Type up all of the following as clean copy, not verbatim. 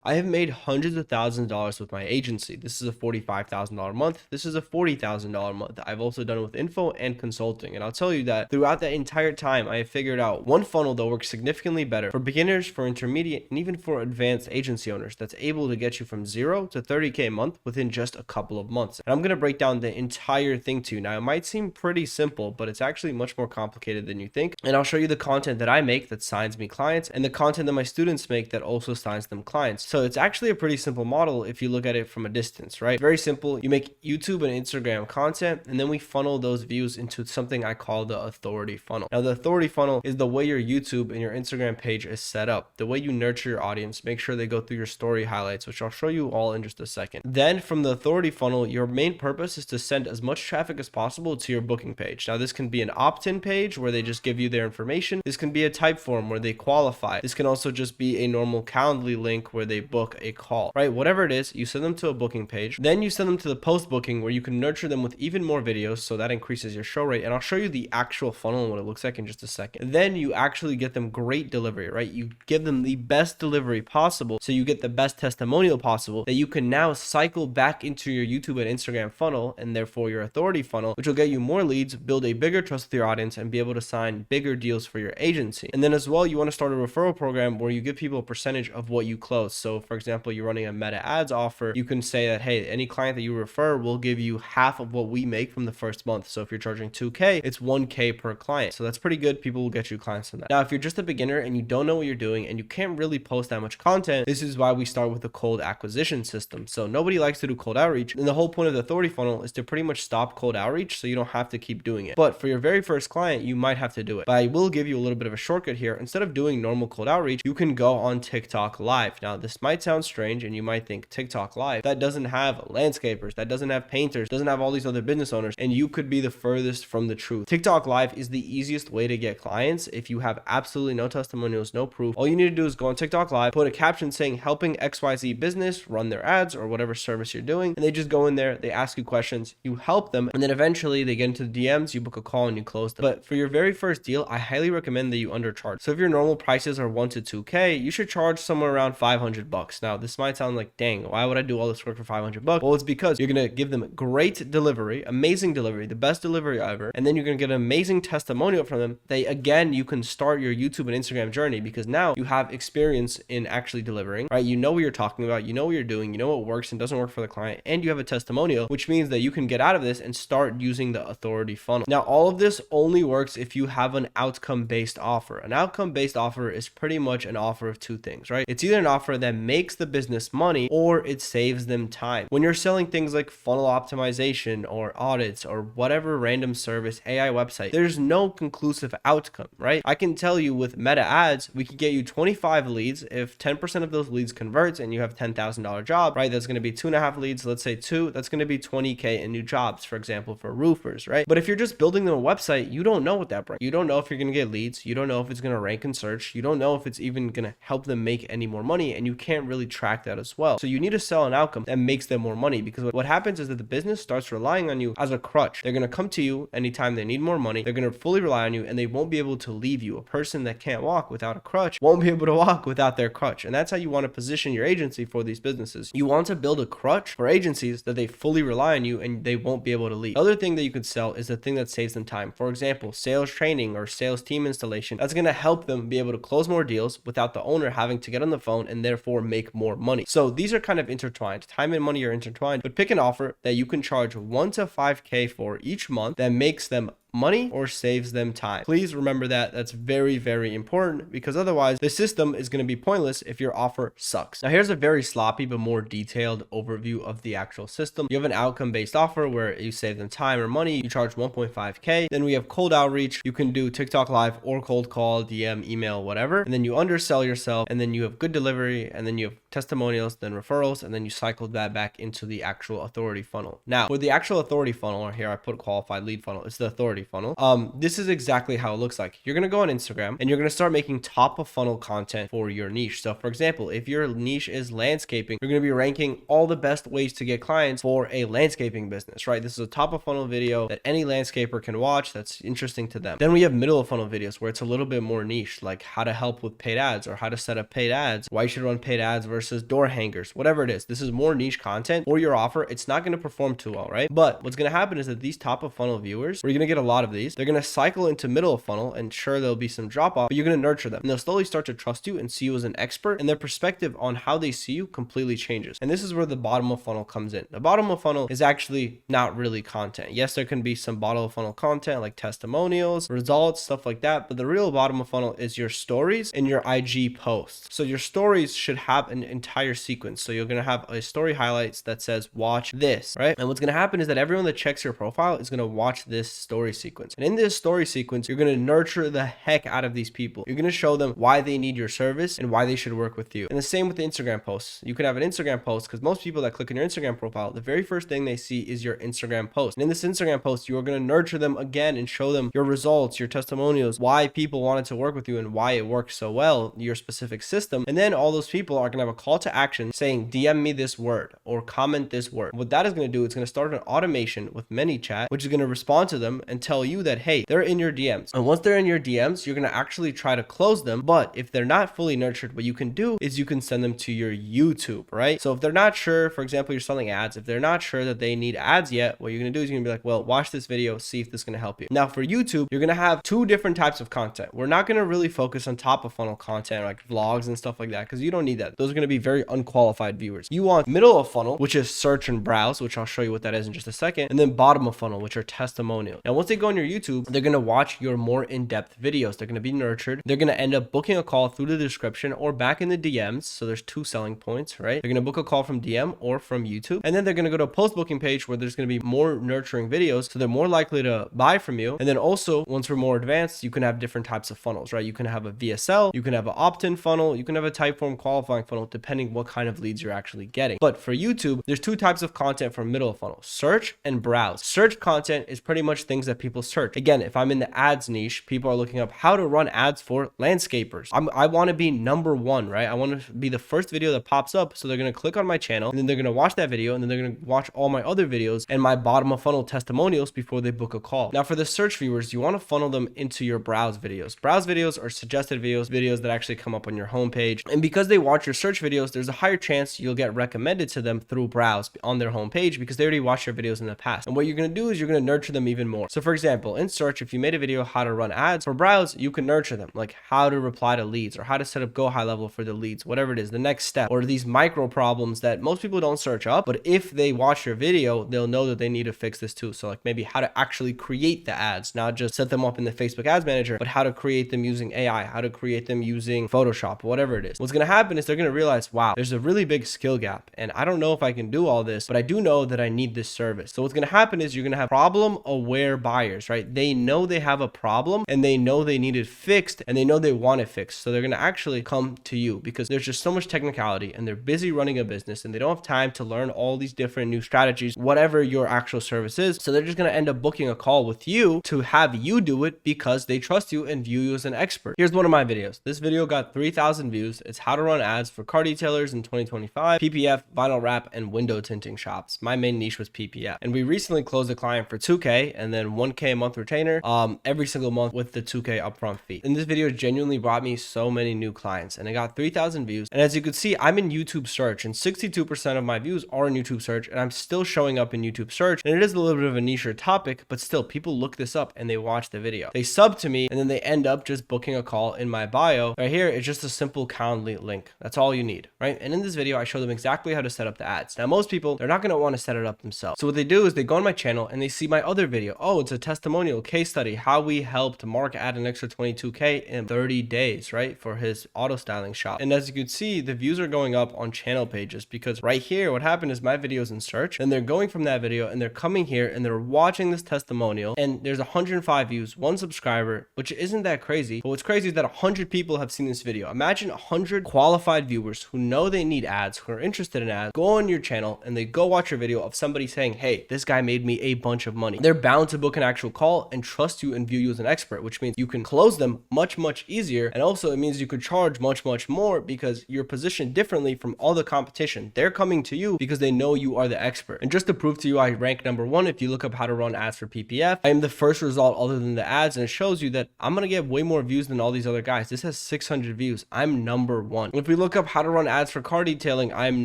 I have made hundreds of thousands of dollars with my agency. This is a $45,000 a month. This is a $40,000 a month. I've also done it with info and consulting. And I'll tell you that throughout that entire time, I have figured out one funnel that works significantly better for beginners, for intermediate, and even for advanced agency owners that's able to get you from 0 to 30K a month within just a couple of months. And I'm going to break down the entire thing to you. Now, it might seem pretty simple, but it's actually much more complicated than you think. And I'll show you the content that I make that signs me clients and the content that my students make that also signs them clients. So it's actually a pretty simple model if you look at it from a distance, right? Very simple. You make YouTube and Instagram content, and then we funnel those views into something I call the authority funnel. Now, the authority funnel is the way your YouTube and your Instagram page is set up, the way you nurture your audience, make sure they go through your story highlights, which I'll show you all in just a second. Then from the authority funnel, your main purpose is to send as much traffic as possible to your booking page. Now, this can be an opt-in page where they just give you their information. This can be a type form where they qualify. This can also just be a normal Calendly link where they book a call, right? Whatever it is, you send them to a booking page. Then you send them to the post booking where you can nurture them with even more videos. So that increases your show rate. And I'll show you the actual funnel and what it looks like in just a second. Then you actually get them great delivery, right? You give them the best delivery possible. So you get the best testimonial possible that you can now cycle back into your YouTube and Instagram funnel and therefore your authority funnel, which will get you more leads, build a bigger trust with your audience, and be able to sign bigger deals for your agency. And then as well, you want to start a referral program where you give people a percentage of what you close. So for example, you're running a Meta Ads offer, you can say that, hey, any client that you refer will give you half of what we make from the first month. So if you're charging 2K, it's 1K per client. So that's pretty good. People will get you clients from that. Now, if you're just a beginner and you don't know what you're doing and you can't really post that much content, this is why we start with a cold acquisition system. So nobody likes to do cold outreach. And the whole point of the authority funnel is to pretty much stop cold outreach so you don't have to keep doing it. But for your very first client, you might have to do it. But I will give you a little bit of a shortcut here. Instead of doing normal cold outreach, you can go on TikTok Live. Now, this might sound strange and you might think TikTok Live, that doesn't have landscapers, that doesn't have painters, doesn't have all these other business owners, and you could be the furthest from the truth. TikTok Live is the easiest way to get clients if you have absolutely no testimonials, no proof. All you need to do is go on TikTok Live, put a caption saying helping XYZ business run their ads or whatever service you're doing, and they just go in there, they ask you questions, you help them, and then eventually they get into the DMs, you book a call and you close them. But for your very first deal, I highly recommend that you undercharge. So if your normal prices are 1 to 2K, you should charge somewhere around $500. Now, this might sound like, dang, why would I do all this work for $500? Well, it's because you're going to give them great delivery, amazing delivery, the best delivery ever, and then you're going to get an amazing testimonial from them. Again, you can start your YouTube and Instagram journey because now you have experience in actually delivering, right? You know what you're talking about, you know what you're doing, you know what works and doesn't work for the client, and you have a testimonial, which means that you can get out of this and start using the authority funnel. Now, all of this only works if you have an outcome-based offer. An outcome-based offer is pretty much an offer of two things, right? It's either an offer that makes the business money or it saves them time. When you're selling things like funnel optimization or audits or whatever random service, AI website, there's no conclusive outcome, right? I can tell you with Meta Ads, we can get you 25 leads. If 10% of those leads converts and you have $10,000 job, right? That's going to be 2.5 leads. Let's say 2, that's going to be 20K in new jobs, for example, for roofers, right? But if you're just building them a website, you don't know what that brings. You don't know if you're going to get leads. You don't know if it's going to rank in search. You don't know if it's even going to help them make any more money, and you can't really track that as well. So you need to sell an outcome that makes them more money, because what happens is that the business starts relying on you as a crutch. They're going to come to you anytime they need more money. They're going to fully rely on you, and they won't be able to leave you. A person that can't walk without a crutch won't be able to walk without their crutch. And that's how you want to position your agency for these businesses. You want to build a crutch for agencies that they fully rely on you and they won't be able to leave. The other thing that you could sell is the thing that saves them time. For example, sales training or sales team installation. That's going to help them be able to close more deals without the owner having to get on the phone and therefore make more money. So these are kind of intertwined. Time and money are intertwined, but pick an offer that you can charge 1 to 5K for each month that makes them money or saves them time. Please remember that. That's very, very important, because otherwise the system is going to be pointless if your offer sucks. Now, here's a very sloppy but more detailed overview of the actual system. You have an outcome-based offer where you save them time or money. You charge 1.5K. Then we have cold outreach. You can do TikTok Live or cold call, DM, email, whatever. And then you undersell yourself, and then you have good delivery, and then you have testimonials, then referrals, and then you cycle that back into the actual authority funnel. Now, with the actual authority funnel, or here I put qualified lead funnel, it's the authority authority funnel, this is exactly how it looks like. You're going to go on Instagram and you're going to start making top of funnel content for your niche. So for example, if your niche is landscaping, you're going to be ranking all the best ways to get clients for a landscaping business, right? This is a top of funnel video that any landscaper can watch that's interesting to them. Then we have middle of funnel videos where it's a little bit more niche, like how to help with paid ads or how to set up paid ads, why you should run paid ads versus door hangers, whatever it is. This is more niche content for your offer. It's not going to perform too well, right? But what's going to happen is that these top of funnel viewers, we're going to get a lot of these. They're going to cycle into middle of funnel, and sure, there'll be some drop off, but you're going to nurture them and they'll slowly start to trust you and see you as an expert, and their perspective on how they see you completely changes. And this is where the bottom of funnel comes in. The bottom of funnel is actually not really content. Yes, there can be some bottom of funnel content like testimonials, results, stuff like that, but the real bottom of funnel is your stories and your IG posts. So your stories should have an entire sequence. So you're going to have a story highlights that says watch this, right? And what's going to happen is that everyone that checks your profile is going to watch this story sequence. And in this story sequence, you're going to nurture the heck out of these people. You're going to show them why they need your service and why they should work with you. And the same with the Instagram posts. You can have an Instagram post because most people that click on your Instagram profile, the very first thing they see is your Instagram post. And in this Instagram post, you're going to nurture them again and show them your results, your testimonials, why people wanted to work with you and why it works so well, your specific system. And then all those people are going to have a call to action saying, DM me this word or comment this word. What that is going to do, it's going to start an automation with ManyChat, which is going to respond to them and tell you that, hey, they're in your DMs. And once they're in your DMs, you're going to actually try to close them. But if they're not fully nurtured, what you can do is you can send them to your YouTube, right? So if they're not sure, for example, you're selling ads, if they're not sure that they need ads yet, what you're going to do is you're going to be like, well, watch this video, see if this is going to help you. Now for YouTube, you're going to have two different types of content. We're not going to really focus on top of funnel content like vlogs and stuff like that because you don't need that. Those are going to be very unqualified viewers. You want middle of funnel, which is search and browse, which I'll show you what that is in just a second, and then bottom of funnel, which are testimonial. Now once they go on your YouTube, they're going to watch your more in-depth videos. They're going to be nurtured. They're going to end up booking a call through the description or back in the DMs. So there's two selling points, right? They're going to book a call from DM or from YouTube, and then they're going to go to a post booking page where there's going to be more nurturing videos, so they're more likely to buy from you. And then also, once we're more advanced, you can have different types of funnels, right? You can have a VSL, you can have an opt-in funnel, you can have a Typeform qualifying funnel, depending what kind of leads you're actually getting. But for YouTube, there's two types of content for middle of funnel: search and browse. Search content is pretty much things that people search. Again, if I'm in the ads niche, people are looking up how to run ads for landscapers. I want to be number one, right? I want to be the first video that pops up. So they're going to click on my channel and then they're going to watch that video and then they're going to watch all my other videos and my bottom of funnel testimonials before they book a call. Now for the search viewers, you want to funnel them into your browse videos. Browse videos are suggested videos that actually come up on your homepage. And because they watch your search videos, there's a higher chance you'll get recommended to them through browse on their homepage because they already watched your videos in the past. And what you're going to do is you're going to nurture them even more. So for example, in search, if you made a video how to run ads, for browse, you can nurture them, like how to reply to leads or how to set up Go High Level for the leads, whatever it is, the next step, or these micro problems that most people don't search up, but if they watch your video, they'll know that they need to fix this too. So like maybe how to actually create the ads, not just set them up in the Facebook Ads Manager, but how to create them using AI, how to create them using Photoshop, whatever it is. What's going to happen is they're going to realize, wow, there's a really big skill gap and I don't know if I can do all this, but I do know that I need this service. So what's going to happen is you're going to have problem aware buyers, right? They know they have a problem and they know they need it fixed and they know they want it fixed. So they're going to actually come to you because there's just so much technicality and they're busy running a business and they don't have time to learn all these different new strategies, whatever your actual service is. So they're just going to end up booking a call with you to have you do it because they trust you and view you as an expert. Here's one of my videos. This video got 3,000 views. It's how to run ads for car detailers in 2025, PPF, vinyl wrap, and window tinting shops. My main niche was PPF. And we recently closed a client for 2K and then 1K a month retainer every single month with the 2K upfront fee. And this video genuinely brought me so many new clients and it got 3,000 views. And as you can see, I'm in YouTube search and 62% of my views are in YouTube search and I'm still showing up in YouTube search. And it is a little bit of a niche topic, but still people look this up and they watch the video. They sub to me and then they end up just booking a call in my bio. Right here, it's just a simple Calendly link. That's all you need, right? And in this video, I show them exactly how to set up the ads. Now, most people, they're not going to want to set it up themselves. So what they do is they go on my channel and they see my other video. Oh, it's a testimonial case study, how we helped Mark add an extra 22K in 30 days, right? For his auto styling shop. And as you can see, the views are going up on channel pages because right here, what happened is my video's in search and they're going from that video and they're coming here and they're watching this testimonial and there's 105 views, 1 subscriber, which isn't that crazy. But what's crazy is that 100 people have seen this video. Imagine 100 qualified viewers who know they need ads, who are interested in ads, go on your channel and they go watch your video of somebody saying, hey, this guy made me a bunch of money. They're bound to book an actual call and trust you and view you as an expert, which means you can close them much easier. And also it means you could charge much more because you're positioned differently from all the competition. They're coming to you because they know you are the expert. And just to prove to you, I rank number 1. If you look up how to run ads for PPF, I am the first result other than the ads, and it shows you that I'm gonna get way more views than all these other guys. This has 600 views. I'm number 1. If we look up how to run ads for car detailing, I'm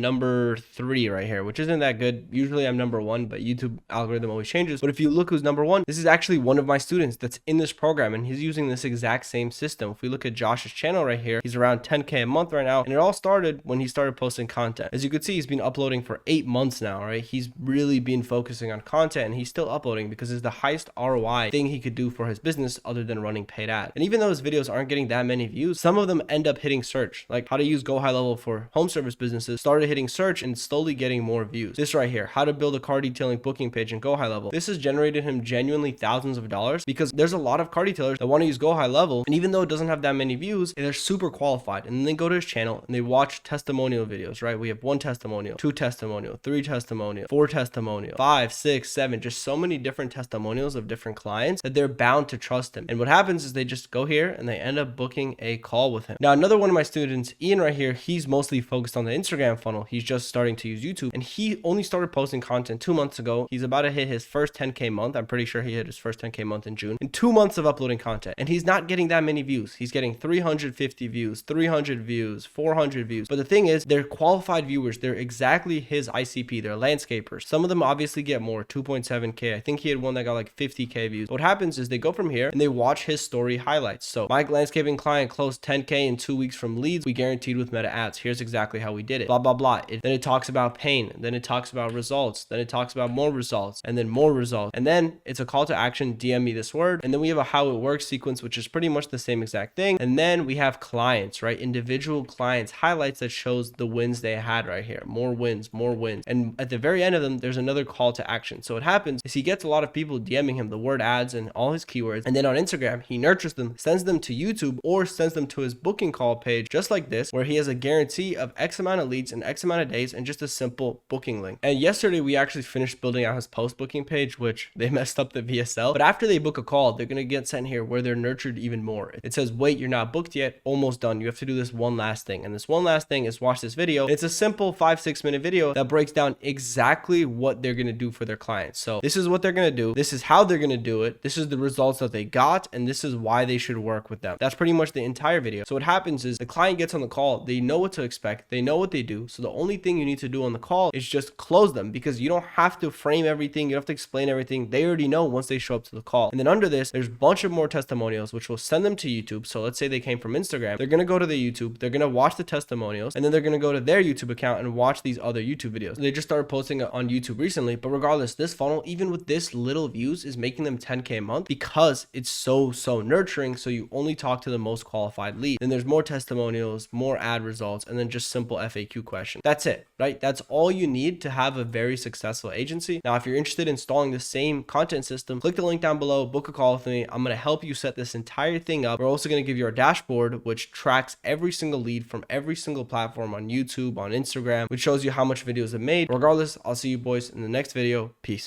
number 3 right here, which isn't that good. Usually I'm number 1, but YouTube algorithm always changes. But if you look who's number 1, this is actually one of my students that's in this program, and he's using this exact same system. If we look at Josh's channel right here, he's around 10K a month right now, and it all started when he started posting content. As you can see, he's been uploading for 8 months now, right? He's really been focusing on content, and he's still uploading because it's the highest ROI thing he could do for his business other than running paid ads. And even though his videos aren't getting that many views, some of them end up hitting search, like how to use Go High Level for home service businesses started hitting search and slowly getting more views. This right here, how to build a car detailing booking page in Go High Level. This has generated him genuinely thousands of dollars because there's a lot of car detailers that want to use Go High Level, and even though it doesn't have that many views, they're super qualified, and then they go to his channel and they watch testimonial videos, right? We have 1 testimonial, 2 testimonial, 3 testimonial, 4 testimonial, 5, 6, 7, just so many different testimonials of different clients that they're bound to trust him. And what happens is they just go here and they end up booking a call with him. Now, another one of my students, Ian right here, he's mostly focused on the Instagram funnel. He's just starting to use YouTube, and he only started posting content 2 months ago. He's about to hit his first 10K month. I'm pretty sure he hit his first 10K month in June. In 2 months of uploading content, and he's not getting that many views. He's getting 350 views, 300 views, 400 views. But the thing is, they're qualified viewers. They're exactly his ICP. They're landscapers. Some of them obviously get more, 2.7K. I think he had one that got like 50K views. What happens is they go from here and they watch his story highlights. So my landscaping client closed 10K in 2 weeks from leads we guaranteed with Meta Ads. Here's exactly how we did it. Blah, blah, blah. Then it talks about pain. Then it talks about results. Then it talks about more results, and then more results. And then it's a call to action, DM me this word. And then we have a how it works sequence, which is pretty much the same exact thing. And then we have clients, right? Individual clients highlights that shows the wins they had right here. More wins, more wins. And at the very end of them, there's another call to action. So what happens is he gets a lot of people DMing him the word ads and all his keywords. And then on Instagram, he nurtures them, sends them to YouTube, or sends them to his booking call page, just like this, where he has a guarantee of X amount of leads in X amount of days and just a simple booking link. And yesterday, we actually finished building out his post booking page, which they messed up the VSL. But after they book a call, they're going to get sent here where they're nurtured even more. It says, wait, you're not booked yet, almost done. You have to do this one last thing. And this one last thing is watch this video. It's a simple 5-6 minute video that breaks down exactly what they're going to do for their clients. So this is what they're going to do. This is how they're going to do it. This is the results that they got, and this is why they should work with them. That's pretty much the entire video. So what happens is the client gets on the call. They know what to expect. They know what they do. So the only thing you need to do on the call is just close them, because you don't have to frame everything. You don't have to explain everything. They already know once they show up to the call. And then under this, there's a bunch of more testimonials, which will send them to YouTube. So let's say they came from Instagram. They're going to go to the YouTube. They're going to watch the testimonials, and then they're going to go to their YouTube account and watch these other YouTube videos. They just started posting on YouTube recently, but regardless, this funnel, even with this little views, is making them 10K a month because it's so nurturing. So you only talk to the most qualified lead. Then there's more testimonials, more ad results, and then just simple FAQ questions. That's it, right? That's all you need to have a very successful agency. Now, if you're interested in installing the same content system, click the link down below, book a call with me. I'm going to help you set this entire thing up. We're also going to give you our dashboard, which tracks every single lead from every single platform on YouTube, on Instagram, which shows you how much videos have made. Regardless, I'll see you boys in the next video. Peace.